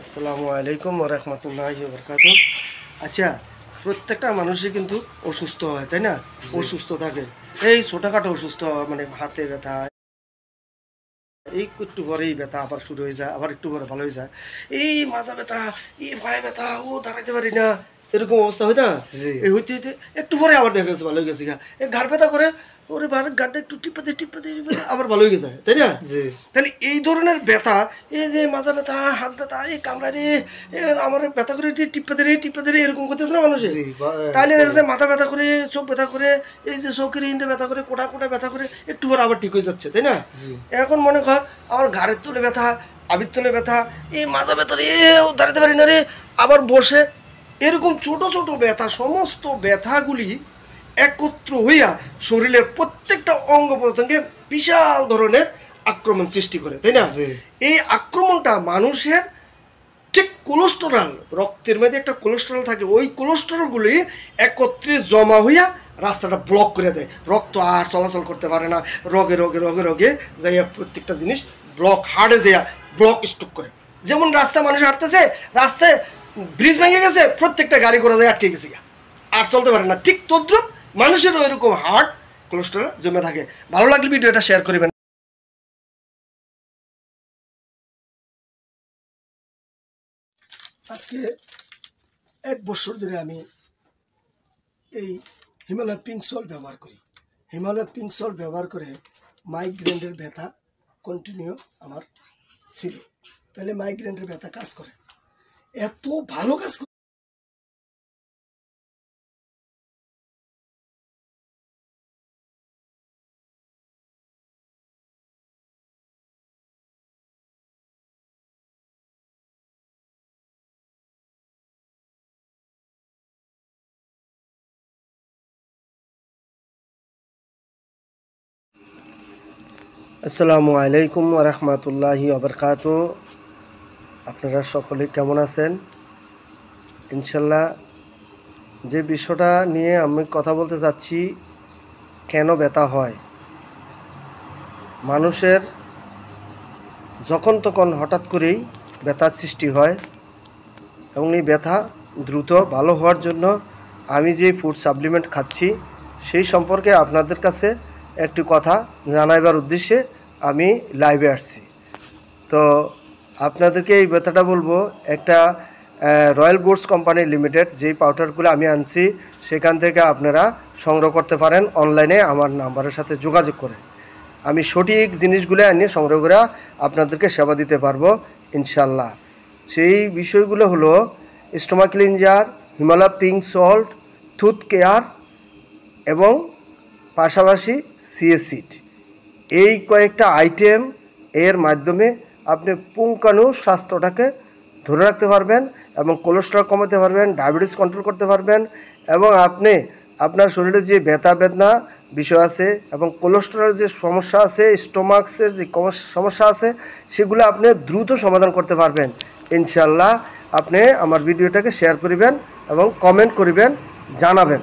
আসসালামু আলাইকুম ওয়া রাহমাতুল্লাহি ওয়া বারাকাতুহু। আচ্ছা, প্রত্যেকটা মানুষই কিন্তু অসুস্থ হয়, তাই না? অসুস্থ থাকে, এই ছোটখাটো অসুস্থ, মানে হাতে ব্যথা, এই একটু পরেই ব্যথা আবার শুরু হয়ে যায়, আবার একটু পরে ভালো হয়ে যায়, এই মাজা ব্যথা, এই পায়ে ব্যথা, ও দাঁড়াইতে পারি না, এরকম অবস্থা হয় না? এই হইতে হইতে একটু পরে আবার দেখা গেছে ভালো হয়ে গেছে, এই ঘাড় ব্যথা করে, ওরে গাড়টা একটু টিপাতে টিপাতে আবার ভালো হয়ে গেছে, তাই না? তাহলে এই ধরনের ব্যথা, এই যে মাজা ব্যথা, হাত ব্যথা, এই কামড়া রে, আমার ব্যথা করে টিপাতে রে এরকম করতেছে না মানুষের। তাহলে দেখা যাচ্ছে মাথা ব্যথা করে, চোখ ব্যথা করে, এই যে চোখের ইন্ডে ব্যথা করে, কোটা কোটা ব্যথা করে, একটু পরে আবার ঠিক হয়ে যাচ্ছে, তাই না? এখন মনে কর আমার ঘাড়ের তলে ব্যথা, আবির তলে ব্যথা, এই মাজা ব্যথা রে, দাঁড়াতে পারি না রে, আবার বসে, এরকম ছোট ছোট ব্যথা, সমস্ত ব্যথাগুলি একত্র হইয়া শরীরের প্রত্যেকটা অঙ্গ প্রত্যঙ্গে বিশাল ধরনের আক্রমণ সৃষ্টি করে, তাই না? এই আক্রমণটা মানুষের ঠিক কোলেস্টেরল, রক্তের মধ্যে একটা কোলেস্টেরল থাকে, ওই কোলেস্টেরলগুলি একত্রে জমা হইয়া রাস্তাটা ব্লক করে দেয়, রক্ত আর চলাচল করতে পারে না, রগে রগে রগে রগে যাইয়া প্রত্যেকটা জিনিস ব্লক, হার্টে যাইয়া ব্লক স্টক করে। যেমন রাস্তা মানুষ হাঁটতেছে, রাস্তায় ব্রিজ ভেঙে গেছে, প্রত্যেকটা গাড়ি ঘোড়া যায় আটকে গেছে, আর চলতে পারে না। ঠিক তদ্রুপ মানুষেরও এরকম হার্ট কোলেস্টেরল জমে থাকে। ভালো লাগলে ভিডিওটা শেয়ার করবেন। আজকে 1 বছর ধরে আমি এই হিমালয় পিঙ্ক সল্ট ব্যবহার করি। হিমালয় পিঙ্ক সল্ট ব্যবহার করে মাইগ্রেনের ব্যথা কন্টিনিউ আমার ছিল। তাহলে মাইগ্রেনের ব্যথা কাজ করে, এত ভালো কাজ করে। আসসালামু আলাইকুম ওয়া রাহমাতুল্লাহি ওয়া বারাকাতুহু। আপনারা সকলে কেমন আছেন? ইনশাল্লাহ যে বিষয়টা নিয়ে আমি কথা বলতে চাচ্ছি, কেন ব্যথা হয় মানুষের, যখন তখন হঠাৎ করেই ব্যথার সৃষ্টি হয়, এবং এই ব্যথা দ্রুত ভালো হওয়ার জন্য আমি যে ফুড সাপ্লিমেন্ট খাচ্ছি সেই সম্পর্কে আপনাদের কাছে একটি কথা জানাইবার উদ্দেশ্যে আমি লাইভে আসছি। তো আপনাদেরকে এই ব্যথাটা বলবো, একটা রয়্যাল গুডস কোম্পানি লিমিটেড যেই পাউডারগুলো আমি আনছি সেখান থেকে আপনারা সংগ্রহ করতে পারেন অনলাইনে আমার নাম্বারের সাথে যোগাযোগ করে। আমি সঠিক জিনিসগুলো এনে সংগ্রহ করে আপনাদেরকে সেবা দিতে পারবো ইনশাল্লাহ। সেই বিষয়গুলো হলো stomach cleanser, Himalaya pink salt, tooth care এবং পাশাপাশি সিএসিড। এই কয়েকটা আইটেম এর মাধ্যমে আপনি পুঙ্খানু স্বাস্থ্যটাকে ধরে রাখতে পারবেন এবং কোলেস্টেরল কমাতে পারবেন, ডায়াবেটিস কন্ট্রোল করতে পারবেন, এবং আপনি আপনার শরীরে যে ব্যথা বেদনা বিষয় আছে এবং কোলেস্টেরলের যে সমস্যা আছে, স্টোমাক্সের যে সমস্যা আছে, সেগুলো আপনি দ্রুত সমাধান করতে পারবেন ইনশাল্লাহ। আপনি আমার ভিডিওটাকে শেয়ার করিবেন এবং কমেন্ট করিবেন, জানাবেন।